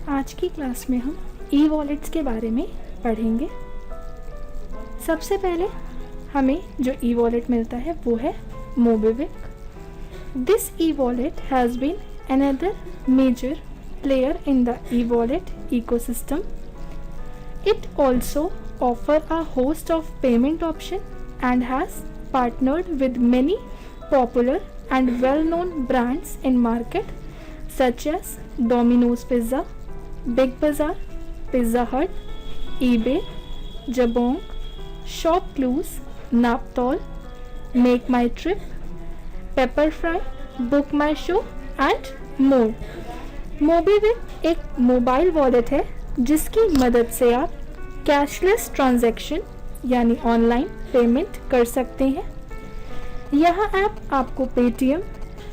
आज की क्लास में हम ई वॉलेट्स के बारे में पढ़ेंगे। सबसे पहले हमें जो ई वॉलेट मिलता है वो है MobiKwik. This e wallet has been another major player in the e-wallet ecosystem. It also offers a host of payment options and has partnered with many popular and well-known brands in market such as Domino's Pizza, Big Bazaar, Pizza Hut, eBay, Jabong, Shopclues, Naptol, Make My Trip, Pepperfry, Book My Show and more. MobiKwik एक mobile wallet है जिसकी मदद से आप cashless transaction यानी online payment कर सकते हैं। यह ऐप आपको पेटीएम,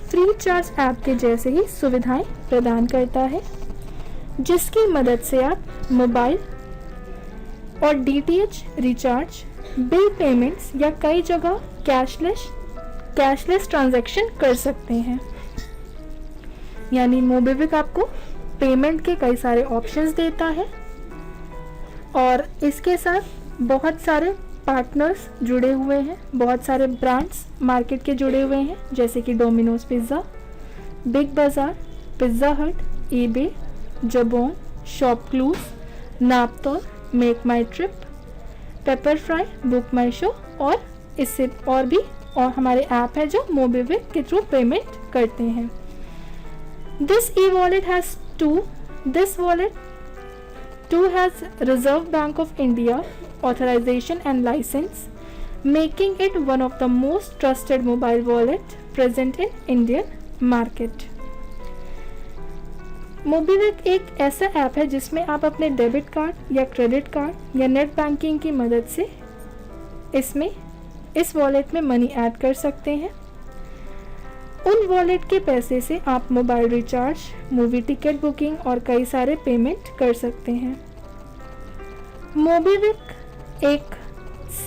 फ्रीचार्ज ऐप के जैसे ही सुविधाएं प्रदान करता है, जिसकी मदद से आप मोबाइल और डीटीएच रिचार्ज, बिल पेमेंट्स या कई जगह कैशलेस ट्रांजैक्शन कर सकते हैं। यानी मोबिविक आपको पेमेंट के कई सारे ऑप्शंस देता है और इसके साथ बहुत सारे पार्टनर्स जुड़े हुए हैं, बहुत सारे ब्रांड्स मार्केट के जुड़े हुए हैं जैसे कि डोमिनोज पिज़्ज़ा, बिग बाज़ार, पिज़्ज़ा हट, ईबे, जबोंग, शॉपक्लूज, नापतोल, मेक माई ट्रिप, पेपरफ्राई, बुक माई शो और इससे और भी और हमारे ऐप है जो मोबिविक के थ्रू पेमेंट करते हैं। This e-wallet has this wallet too has Reserve Bank of India authorization and license, making it one of the most trusted mobile wallet present in Indian market. MobiKwik एक ऐसा ऐप है जिसमें आप अपने डेबिट कार्ड या credit card या net banking की मदद से इस वॉलेट में मनी ऐड कर सकते हैं। उन वॉलेट के पैसे से आप mobile recharge, movie ticket booking और कई सारे पेमेंट कर सकते हैं। मोबिविक एक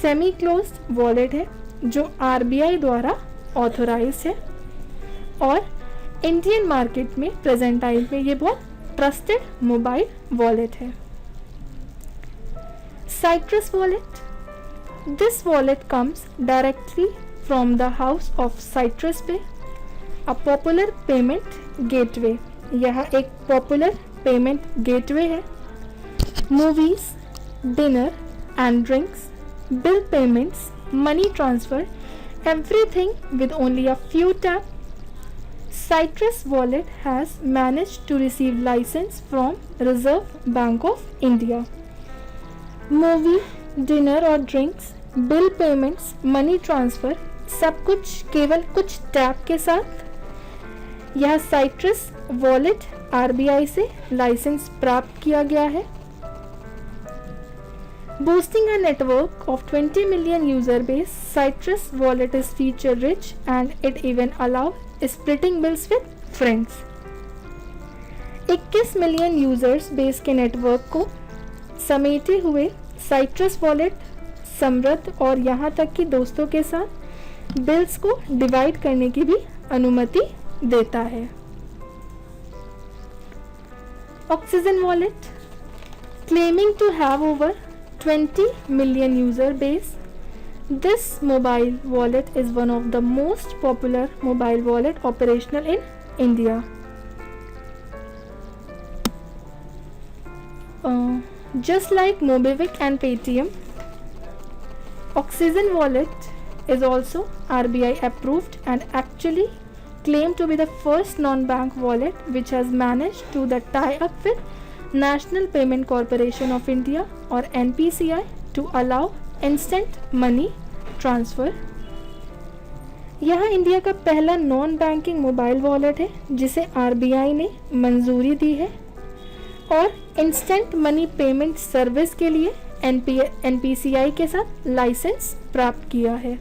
सेमी क्लोज्ड वॉलेट है जो आरबीआई द्वारा ऑथोराइज है और इंडियन मार्केट में प्रेजेंट टाइम में ये बहुत ट्रस्टेड मोबाइल वॉलेट है। Citrus wallet. This wallet comes directly from the house of citrus पे, अ पॉपुलर पेमेंट गेटवे। यह एक पॉपुलर पेमेंट गेटवे है। Movies, dinner and drinks, bill payments, money transfer, everything with only a few tap. Citrus Wallet has managed to receive license from Reserve Bank of India. Movie, dinner और drinks, bill payments, money transfer सब कुछ केवल कुछ tap के साथ यह Citrus wallet RBI से licence प्राप्त किया गया है। Boasting a network of 20 million user base, Citrus Wallet is feature rich and it even allows splitting bills with friends. 21 million users base के नेटवर्क को समेटे हुए साइट्रस वॉलेट समृद्ध और यहाँ तक कि दोस्तों के साथ बिल्स को डिवाइड करने की भी अनुमति देता है। Oxygen wallet. Claiming to have over 20 million user base, this mobile wallet is one of the most popular mobile wallet operational in India. Just like Mobivic and Paytm, Oxygen Wallet is also RBI approved and actually claimed to be the first non-bank wallet which has managed to the tie up with National Payment Corporation of India और NPCI to allow instant money transfer। यह India का पहला non banking mobile wallet है जिसे RBI ने मंजूरी दी है और इंस्टेंट मनी पेमेंट सर्विस के लिए NPCI के साथ लाइसेंस प्राप्त किया है।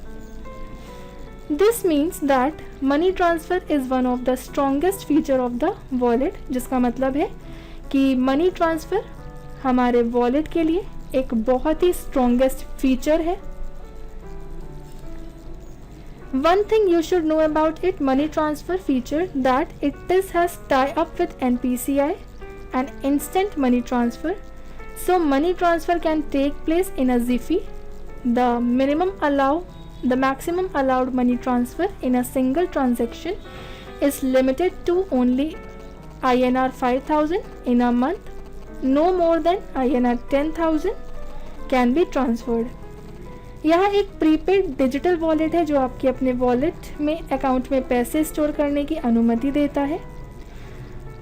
This means that money transfer is one of the strongest feature of the wallet, जिसका मतलब है कि मनी ट्रांसफ़र हमारे वॉलेट के लिए एक बहुत ही स्ट्रॉन्गेस्ट फीचर है। One thing you should know about it money transfer feature that it has tie up with NPCI an instant money transfer. So money transfer can take place in a jiffy. The maximum allowed money transfer in a single transaction is limited to only INR 5,000 in a month. No more than INR 10,000 can be transferred. यह एक prepaid digital wallet है जो आपके अपने wallet में account में पैसे store करने की अनुमति देता है।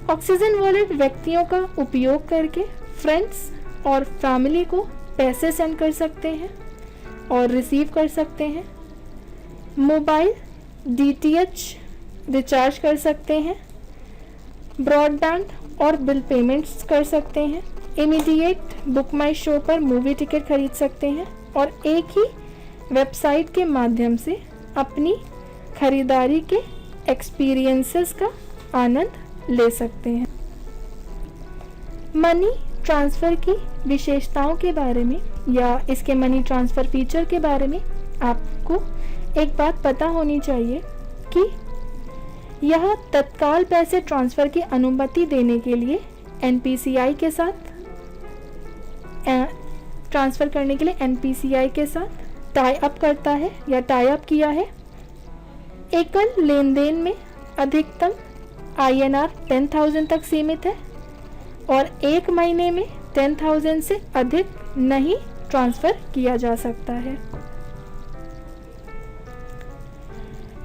ऑक्सीजन वॉलेट व्यक्तियों का उपयोग करके फ्रेंड्स और फैमिली को पैसे सेंड कर सकते हैं और रिसीव कर सकते हैं। मोबाइल DTH रिचार्ज कर सकते हैं, ब्रॉडबैंड और बिल पेमेंट्स कर सकते हैं, इमीडिएट बुक माई शो पर मूवी टिकट खरीद सकते हैं और एक ही वेबसाइट के माध्यम से अपनी खरीदारी के एक्सपीरियंसेस का आनंद ले सकते हैं। मनी ट्रांसफ़र की विशेषताओं के बारे में या इसके मनी ट्रांसफ़र फीचर के बारे में आपको एक बात पता होनी चाहिए कि यह तत्काल पैसे ट्रांसफ़र की अनुमति देने के लिए NPCI के साथ ट्रांसफ़र करने के लिए NPCI के साथ टाई अप करता है या टाई अप किया है। एकल लेन देन में अधिकतम INR 10,000 तक सीमित है और एक महीने में 10,000 से अधिक नहीं ट्रांसफ़र किया जा सकता है।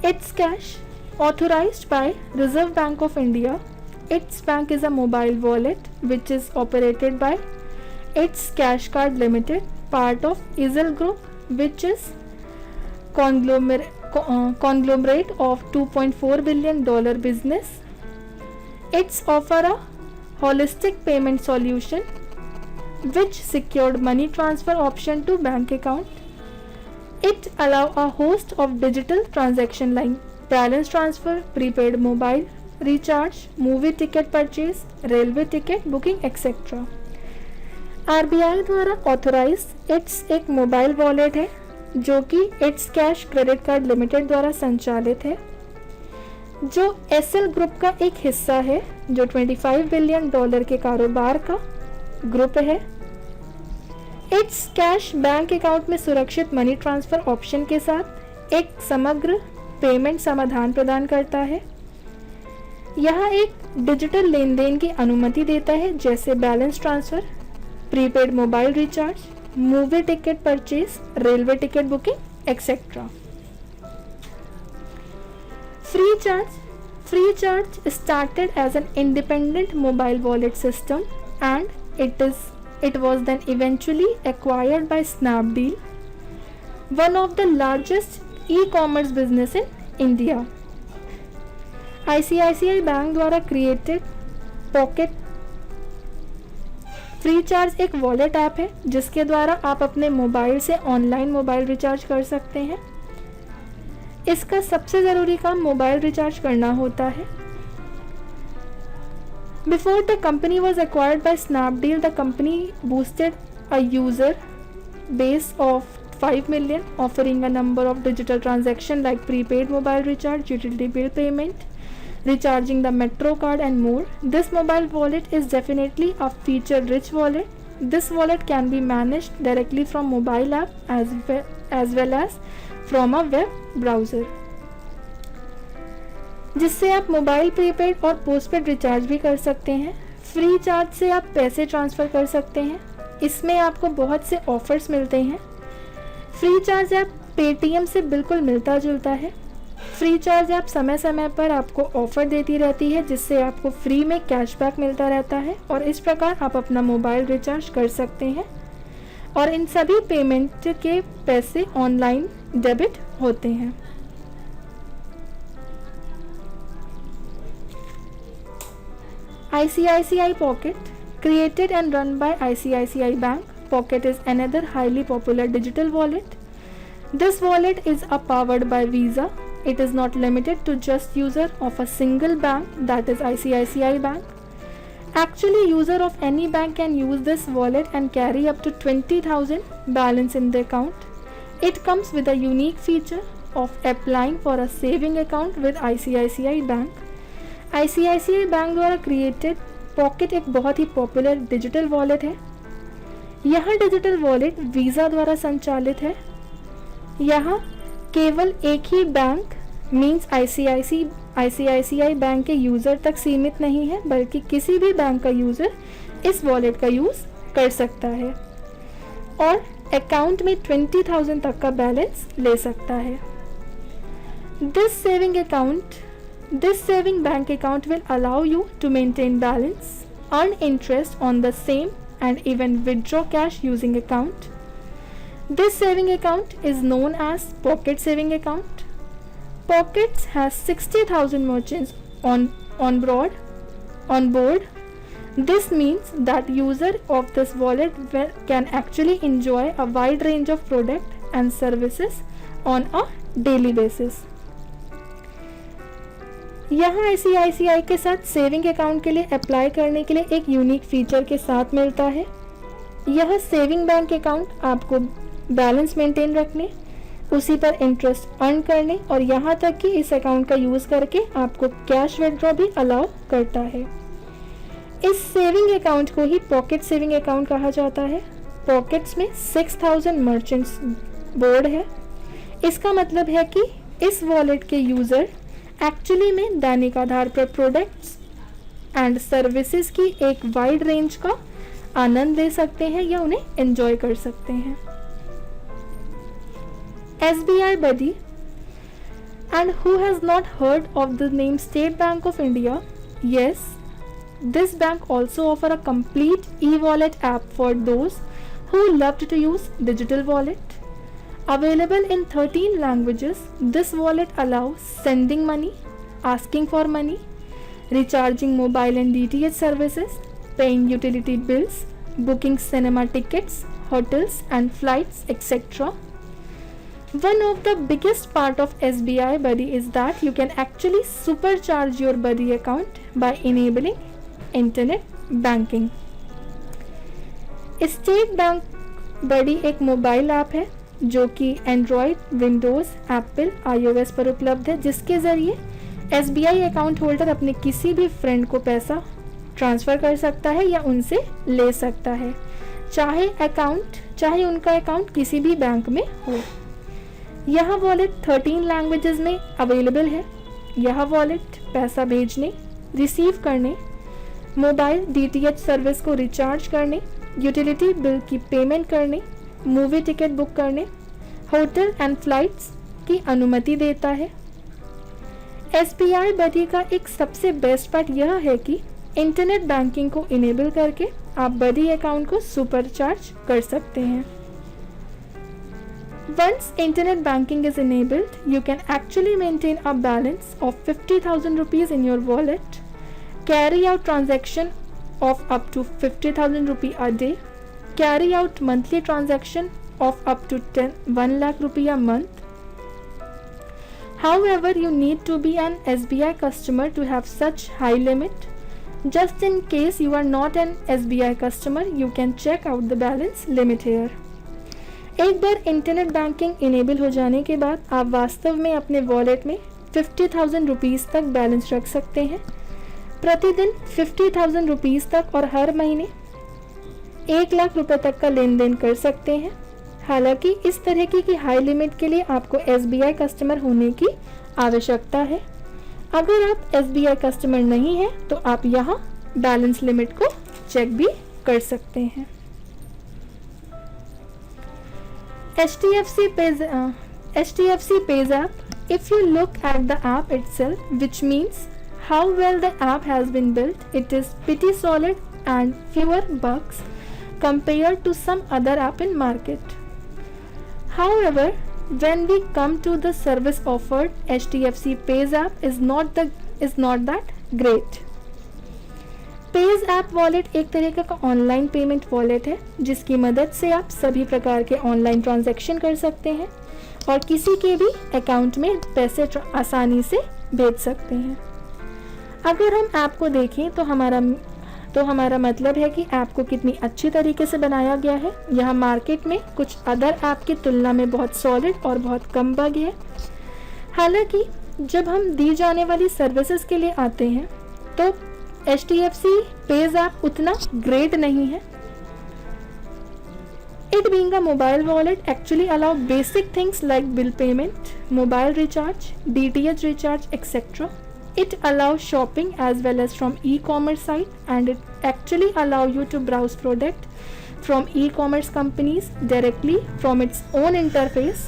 It's cash authorized by Reserve Bank of India. Its Bank is a mobile wallet which is operated by Its Cash Card Limited, part of Ezel Group, which is conglomerate of $2.4 billion business. It's offer a holistic payment solution which secured money transfer option to bank account. It allow a host of digital transaction like balance transfer, prepaid mobile recharge, movie ticket purchase, railway ticket booking etcetera. RBI द्वारा authorise it's एक mobile wallet है जो कि it's cash credit card limited द्वारा संचालित है, जो SL group का एक हिस्सा है जो $25 बिलियन के कारोबार का ग्रुप है। इट्स कैश बैंक अकाउंट में सुरक्षित मनी ट्रांसफ़र ऑप्शन के साथ एक समग्र पेमेंट समाधान प्रदान करता है। यह एक डिजिटल लेन देन की अनुमति देता है जैसे balance transfer, prepaid mobile recharge, movie ticket purchase, railway ticket booking etcetera. Freecharge started as an independent mobile wallet system and it was then eventually acquired by Snapdeal, one of the largest ecommerce business in India. ICICI bank द्वारा created pocket Freecharge एक wallet app है जिसके द्वारा आप अपने mobile से online mobile recharge कर सकते हैं। इसका सबसे ज़रूरी काम मोबाइल रिचार्ज करना होता है। Before the company was acquired by Snapdeal, the company boosted a user base of 5 million, offering a number of digital transactions like prepaid mobile recharge, utility bill payment, recharging the Metro card and more. This mobile wallet is definitely a feature-rich wallet. This wallet can be managed directly from mobile app as well as from a web browser, जिससे आप mobile prepaid और postpaid recharge भी कर सकते हैं। Free charge से आप पैसे ट्रांसफ़र कर सकते हैं। इसमें आपको बहुत से ऑफर्स मिलते हैं। फ्री चार्ज ऐप पेटीएम से बिल्कुल मिलता जुलता है। फ्री चार्ज ऐप समय समय पर आपको ऑफ़र देती रहती है जिससे आपको फ्री में कैशबैक मिलता रहता है और इस प्रकार आप अपना मोबाइल रिचार्ज कर सकते हैं और इन सभी पेमेंट के पैसे ऑनलाइन डेबिट होते हैं। ICICI Pocket, created and run by ICICI Bank. Pocket is another highly popular digital wallet. This wallet is powered by Visa. It is not limited to just user of a single bank, that is ICICI Bank. Actually, user of any bank can use this wallet and carry up to 20,000 balance in the account. It comes with a unique feature of applying for a saving account with ICICI Bank. ICICI Bank द्वारा created pocket एक बहुत ही popular digital wallet है। यह digital wallet visa द्वारा संचालित है। यहाँ केवल एक ही बैंक मीन्स ICICI बैंक के यूज़र तक सीमित नहीं है, बल्कि किसी भी बैंक का यूज़र इस वॉलेट का यूज़ कर सकता है और अकाउंट में 20,000 तक का बैलेंस ले सकता है। This saving bank account will allow you to maintain balance, earn interest on the same, and even withdraw cash using account. This saving account is known as Pocket Saving Account. Pockets has 60,000 merchants on board. This means that user of this wallet can actually enjoy a wide range of products and services on a daily basis. यहाँ ICICI के साथ saving account के लिए apply करने के लिए एक unique feature के साथ मिलता है। यह सेविंग बैंक अकाउंट आपको बैलेंस मेंटेन रखने, उसी पर इंटरेस्ट अर्न करने और यहाँ तक कि इस अकाउंट का यूज़ करके आपको कैश विड्रॉ भी अलाउ करता है। इस सेविंग अकाउंट को ही पॉकेट सेविंग अकाउंट कहा जाता है। पॉकेट्स में 6,000 मर्चेंट्स बोर्ड है। इसका मतलब है कि इस वॉलेट के यूज़र एक्चुअली में दैनिक आधार पर प्रोडक्ट्स एंड सर्विसेज की एक वाइड रेंज का आनंद ले सकते हैं या उन्हें एंजॉय कर सकते हैं। SBI Buddy, and who has not heard of the name State Bank of India? Yes, this bank also offer a complete e-wallet app for those who loved to use digital wallet. Available in 13 languages, this wallet allows sending money, asking for money, recharging mobile and DTH services, paying utility bills, booking cinema tickets, hotels and flights, etc. One of the biggest part of SBI Buddy is that you can actually supercharge your Buddy account by enabling internet banking. State Bank Buddy एक mobile app है जो कि Android, Windows, Apple, iOS पर उपलब्ध है, जिसके ज़रिए SBI account holder अपने किसी भी फ्रेंड को पैसा ट्रांसफ़र कर सकता है या उनसे ले सकता है, चाहे उनका अकाउंट किसी भी बैंक में हो। यह वॉलेट 13 लैंग्वेजेस में अवेलेबल है। यह वॉलेट पैसा भेजने, रिसीव करने, मोबाइल DTH सर्विस को रिचार्ज करने, यूटिलिटी बिल की पेमेंट करने, मूवी टिकट बुक करने, होटल एंड फ्लाइट्स की अनुमति देता है। SBI Buddy का एक सबसे बेस्ट पार्ट यह है कि इंटरनेट बैंकिंग को इनेबल करके आप बडी अकाउंट को सुपरचार्ज कर सकते हैं। Once internet banking is enabled, you can actually maintain a balance of 50,000 rupees in your wallet, carry out transaction of up to 50,000 rupee a day, carry out monthly transaction of up to 1 lakh rupee a month. However, you need to be an SBI customer to have such high limit. Just in case you are not an SBI customer, you can check out the balance limit here. एक बार internet banking enable हो जाने के बाद आप वास्तव में अपने wallet में 50,000 रुपीज़ तक बैलेंस रख सकते हैं, प्रतिदिन 50,000 रुपीज़ तक और हर महीने 1 लाख रुपए तक का लेन देन कर सकते हैं। हालांकि इस तरह की हाई लिमिट के लिए आपको SBI कस्टमर होने की आवश्यकता है। अगर आप SBI कस्टमर नहीं हैं तो आप यहाँ बैलेंस लिमिट को चेक भी कर सकते हैं। HDFC Pays app. If you look at the app itself, which means how well the app has been built, it is pretty solid and fewer bugs compared to some other app in market. However, when we come to the service offered, HDFC Pays app is not that great. Page app wallet एक तरीके का online payment wallet है जिसकी मदद से आप सभी प्रकार के ऑनलाइन ट्रांजैक्शन कर सकते हैं और किसी के भी अकाउंट में पैसे आसानी से भेज सकते हैं। अगर हम ऐप को देखें तो हमारा मतलब है कि ऐप को कितनी अच्छी तरीके से बनाया गया है। यह मार्केट में कुछ अदर ऐप की तुलना में बहुत सॉलिड और बहुत कम बग है। हालांकि जब हम दी जाने वाली सर्विसेज के लिए आते हैं तो HDFC Pays ऐप उतना ग्रेट नहीं है. It being a mobile wallet actually allow basic things like bill payment, mobile recharge, DTH recharge, etc. It allows shopping as well as from e-commerce site, and it actually allow you to browse product from e-commerce companies directly from its own interface.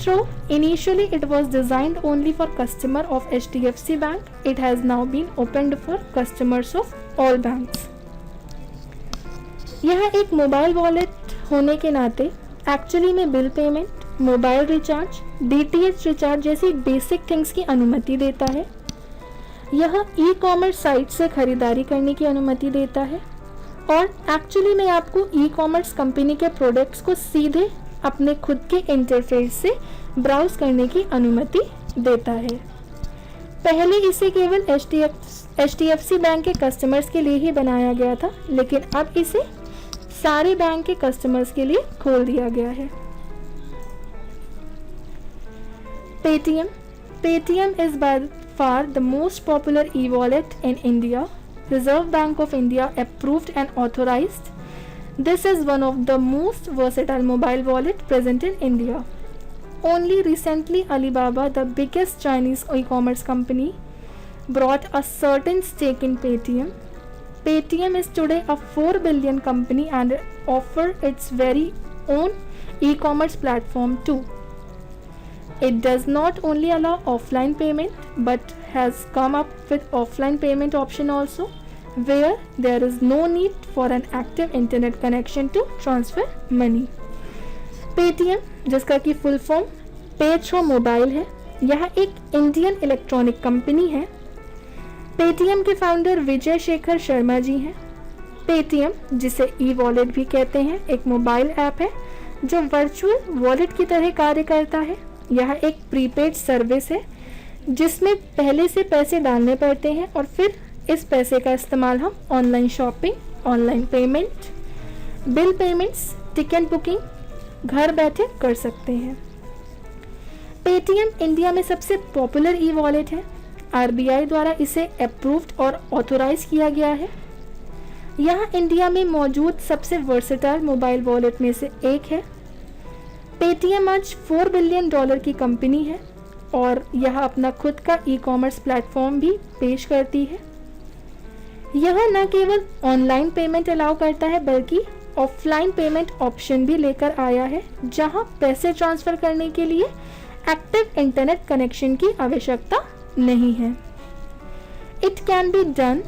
Though initially it was designed only for customer of HDFC Bank, it has now been opened for customers of all banks. यह एक mobile wallet होने के नाते actually में bill payment, mobile recharge, DTH recharge जैसी basic things की अनुमति देता है. यह ई-कॉमर्स साइट से खरीदारी करने की अनुमति देता है और एक्चुअली में आपको ई-कॉमर्स कंपनी के प्रोडक्ट्स को सीधे अपने खुद के इंटरफेस से ब्राउज करने की अनुमति देता है. पहले इसे केवल HDFC बैंक के कस्टमर्स के लिए ही बनाया गया था, लेकिन अब इसे सारे बैंक के कस्टमर्स के लिए खोल दिया गया है. Paytm is by far the most popular e-wallet in India. Reserve Bank of India approved and authorized. This is one of the most versatile mobile wallet present in India. Only recently Alibaba, the biggest Chinese e-commerce company, brought a certain stake in Paytm. Paytm is today a 4 billion company and offer its very own e-commerce platform too. It does not only allow offline payment but has come up with offline payment option also, where there is no need for an active internet connection to transfer money. Paytm, जिसका कि full form पे through mobile है, यह एक Indian electronic company है. Paytm के founder Vijay Shekhar Sharma ji हैं. Paytm, जिसे ई वॉलेट भी कहते हैं, एक मोबाइल ऐप है जो वर्चुअल वॉलेट की तरह कार्य करता है. यह एक प्रीपेड सर्विस है जिसमें पहले से पैसे डालने पड़ते हैं और फिर इस पैसे का इस्तेमाल हम online shopping, online payment, bill payments, ticket booking घर बैठे कर सकते हैं. पेटीएम इंडिया में सबसे पॉपुलर ई वॉलेट है. RBI द्वारा इसे अप्रूव्ड और ऑथोराइज किया गया है. यह इंडिया में मौजूद सबसे वर्सेटाइल मोबाइल वॉलेट में से एक है. पेटीएम आज $4 बिलियन की कंपनी है और यह अपना खुद का ई-कॉमर्स प्लेटफॉर्म भी पेश करती है. यह न केवल ऑनलाइन पेमेंट अलाउ करता है बल्कि ऑफलाइन पेमेंट ऑप्शन भी लेकर आया है, जहां पैसे ट्रांसफ़र करने के लिए एक्टिव इंटरनेट कनेक्शन की आवश्यकता नहीं है. It can be done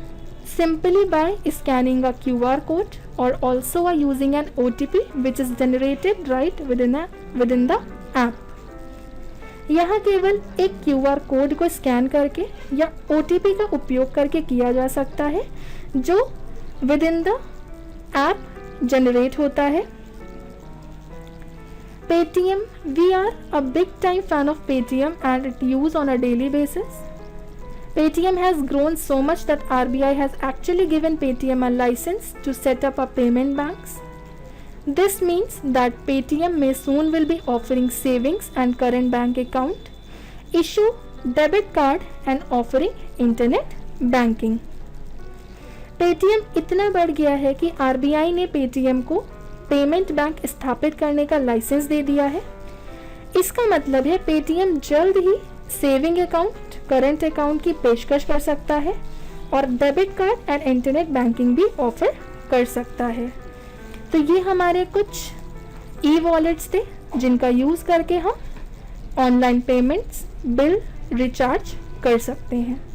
simply by scanning a QR code or also by using an OTP which is generated right within the app. यह केवल एक QR कोड को स्कैन करके या OTP का उपयोग करके किया जा सकता है जो within the app जनरेट होता है. Paytm, we are a big time fan of Paytm and it use on a daily basis. Paytm has grown so much that RBI has actually given Paytm a license to set up a payment banks. This means that Paytm may soon will be offering savings and current bank account, issue debit card and offering internet banking. Paytm इतना बढ़ गया है कि RBI ने Paytm को payment bank स्थापित करने का लाइसेंस दे दिया है. इसका मतलब है पेटीएम जल्द ही सेविंग अकाउंट, करंट अकाउंट की पेशकश कर सकता है और debit card and internet banking भी ऑफर कर सकता है. तो ये हमारे कुछ ई वॉलेट्स थे जिनका यूज़ करके हम ऑनलाइन पेमेंट्स, बिल, रिचार्ज कर सकते हैं.